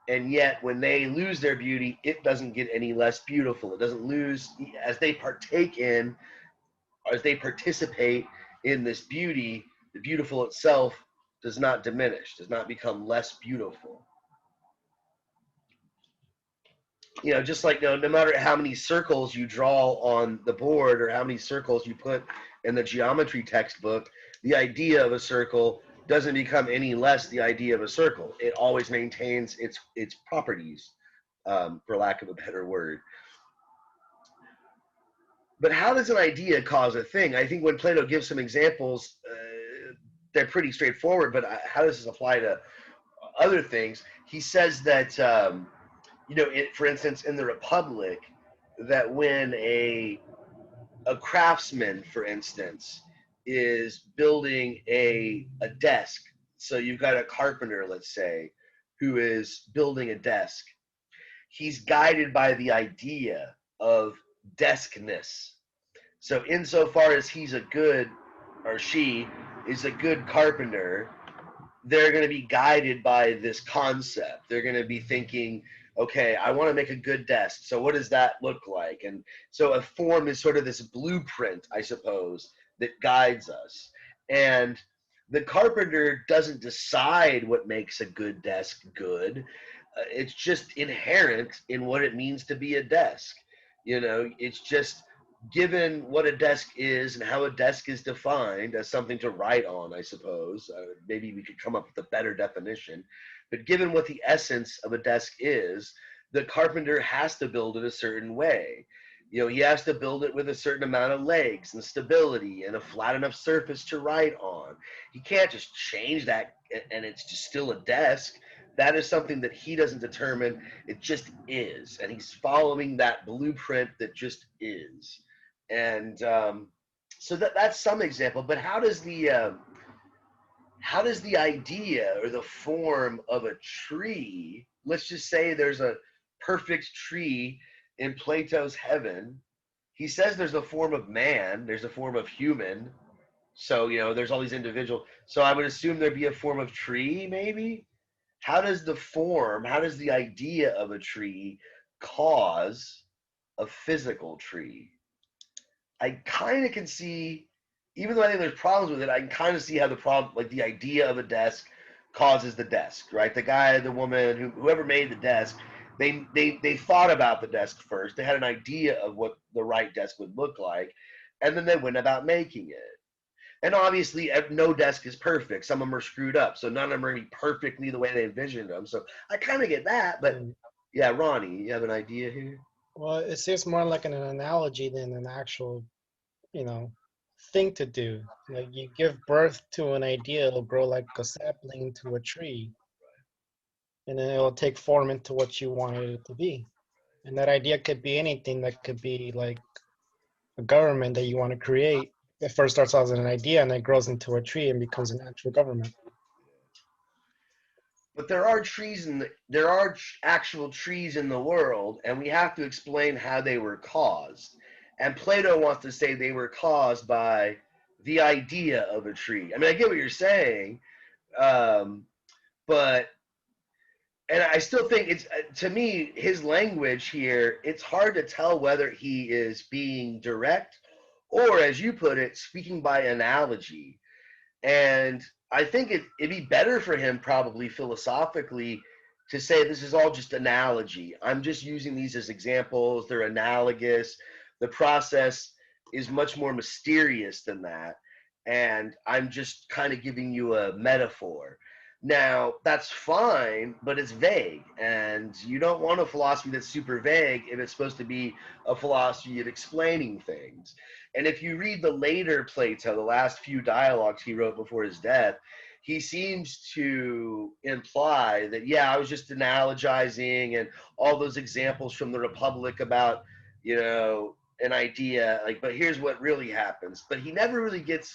And yet when they lose their beauty, it doesn't get any less beautiful. It doesn't lose as they participate in this beauty. The beautiful itself does not diminish, does not become less beautiful. Just like no matter how many circles you draw on the board or how many circles you put in the geometry textbook, the idea of a circle doesn't become any less the idea of a circle. It always maintains its properties, for lack of a better word. But how does an idea cause a thing? I think when Plato gives some examples, they're pretty straightforward, but how does this apply to other things? He says that, for instance, in the Republic, that when a craftsman, for instance, is building a desk, so you've got a carpenter, let's say, who is building a desk, he's guided by the idea of deskness. So insofar as he's a good, or she is a good carpenter, they're going to be guided by this concept. They're going to be thinking, okay, I want to make a good desk. So what does that look like? And so a form is sort of this blueprint, I suppose, that guides us. And the carpenter doesn't decide what makes a good desk good. It's just inherent in what it means to be a desk. It's just given what a desk is and how a desk is defined as something to write on, I suppose. Maybe we could come up with a better definition. But given what the essence of a desk is, the carpenter has to build it a certain way. He has to build it with a certain amount of legs and stability and a flat enough surface to write on. He can't just change that and it's just still a desk. That is something that he doesn't determine. It just is. And he's following that blueprint that just is. And so that's some example. But how does the idea or the form of a tree, let's just say there's a perfect tree in Plato's heaven. He says there's a form of man, there's a form of human. So, there's all these individual. So I would assume there'd be a form of tree, maybe? How does the idea of a tree cause a physical tree? I kind of can see, even though I think there's problems with it, I can kind of see how the problem, like the idea of a desk causes the desk, right? The guy, the woman, whoever made the desk, they thought about the desk first. They had an idea of what the right desk would look like. and then they went about making it. And obviously, no desk is perfect. Some of them are screwed up, so none of them are going to be perfectly the way they envisioned them. So I kind of get that, but Mm. yeah, Ronnie, you have an idea here? Well, it seems more like an analogy than an actual, you know, thing to do. Like you give birth to an idea, it'll grow like a sapling into a tree, and then it'll take form into what you wanted it to be. And that idea could be anything. That could be like a government that you want to create. It first starts out as an idea and it grows into a tree and becomes an actual government. But there are there are actual trees in the world, and we have to explain how they were caused. And Plato wants to say they were caused by the idea of a tree. I mean, I get what you're saying, um, but and I still think it's to me his language here. It's hard to tell whether he is being direct or, as you put it, speaking by analogy. And I think it'd be better for him, probably philosophically, to say this is all just analogy. I'm just using these as examples. They're analogous. The process is much more mysterious than that. And I'm just kind of giving you a metaphor. Now, that's fine, but it's vague. And you don't want a philosophy that's super vague if it's supposed to be a philosophy of explaining things. And if you read the later Plato, the last few dialogues he wrote before his death, he seems to imply that, yeah, I was just analogizing and all those examples from the Republic about, an idea, like, but here's what really happens. But he never really gets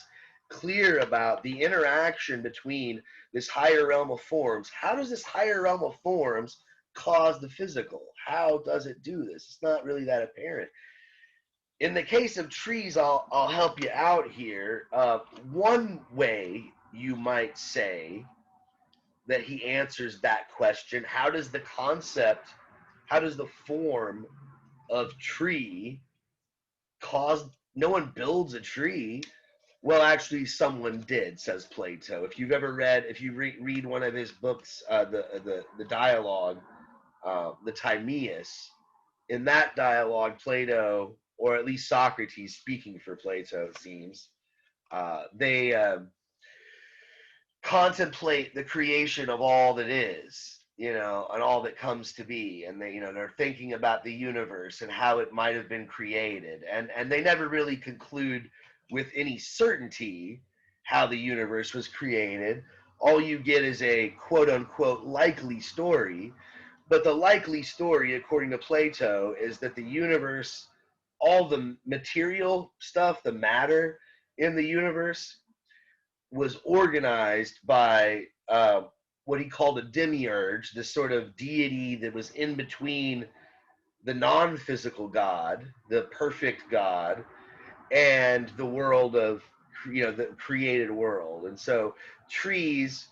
clear about the interaction between this higher realm of forms. How does this higher realm of forms cause the physical? How does it do this? It's not really that apparent. In the case of trees, I'll help you out here. One way you might say that he answers that question: how does the form of tree cause? No one builds a tree. Well, actually, someone did, says Plato. If you read one of his books, the dialogue, the Timaeus, in that dialogue, Plato, or at least Socrates, speaking for Plato, it seems, they contemplate the creation of all that is, and all that comes to be, and they're thinking about the universe and how it might have been created, and they never really conclude with any certainty how the universe was created. All you get is a quote unquote likely story, but the likely story, according to Plato, is that the universe, all the material stuff, the matter in the universe, was organized by what he called a demiurge, this sort of deity that was in between the non-physical God, the perfect God, and the world of, the created world. And so trees,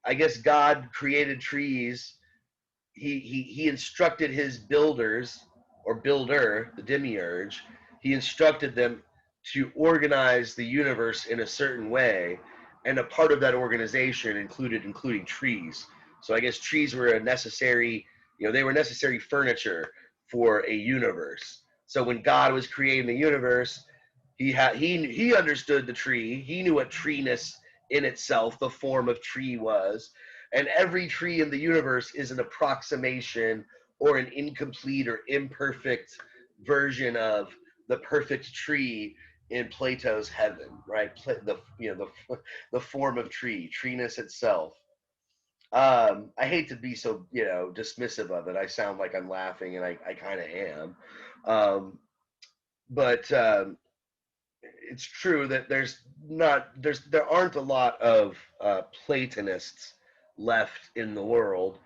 I guess God created trees. He instructed his builders, or builder, the demiurge. He instructed them to organize the universe in a certain way, and a part of that organization including trees. So I guess trees were a necessary, they were necessary furniture for a universe. So when God was creating the universe, he understood the tree. He knew what treeness in itself, the form of tree was, and every tree in the universe is an approximation or an incomplete or imperfect version of the perfect tree in Plato's heaven, right? The form of treeness itself. I hate to be so dismissive of it. I sound like I'm laughing, and I kind of am, but it's true that there aren't a lot of Platonists left in the world,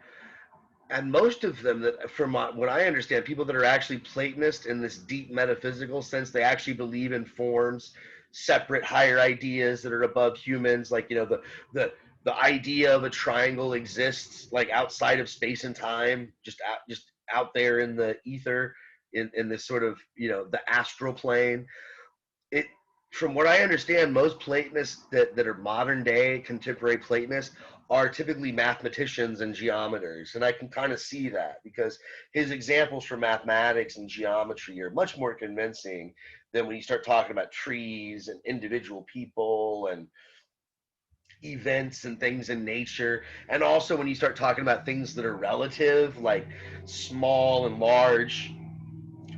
and most of them, that from what I understand, people that are actually Platonist in this deep metaphysical sense, they actually believe in forms, separate higher ideas that are above humans, like the idea of a triangle exists like outside of space and time, just out there in the ether, in this sort of the astral plane. It From what I understand, most Platonists that are modern day contemporary Platonists are typically mathematicians and geometers. And I can kind of see that because his examples for mathematics and geometry are much more convincing than when you start talking about trees and individual people and events and things in nature. And also when you start talking about things that are relative, like small and large,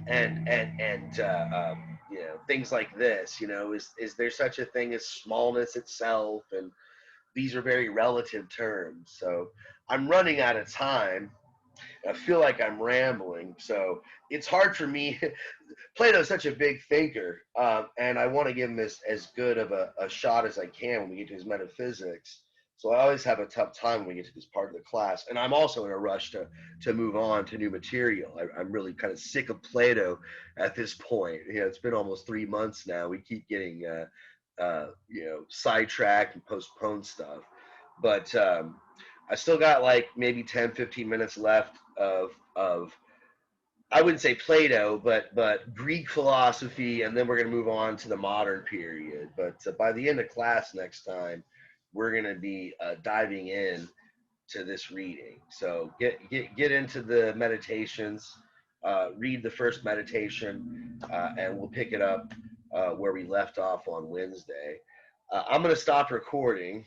and you know, things like this, you know, is there such a thing as smallness itself? And these are very relative terms. So I'm running out of time. I feel like I'm rambling, so it's hard for me. Plato's such a big thinker, and I want to give him as good of a shot as I can when we get to his metaphysics. So I always have a tough time when we get to this part of the class, and I'm also in a rush to move on to new material. I'm really kind of sick of Plato at this point. You know, it's been almost 3 months now. We keep getting you know, sidetracked and postpone stuff, but I still got like maybe 10, 15 minutes left of I wouldn't say Plato, but Greek philosophy, and then we're going to move on to the modern period. But by the end of class next time, we're going to be diving in to this reading. So get into the meditations, read the first meditation, and we'll pick it up where we left off on Wednesday. I'm going to stop recording.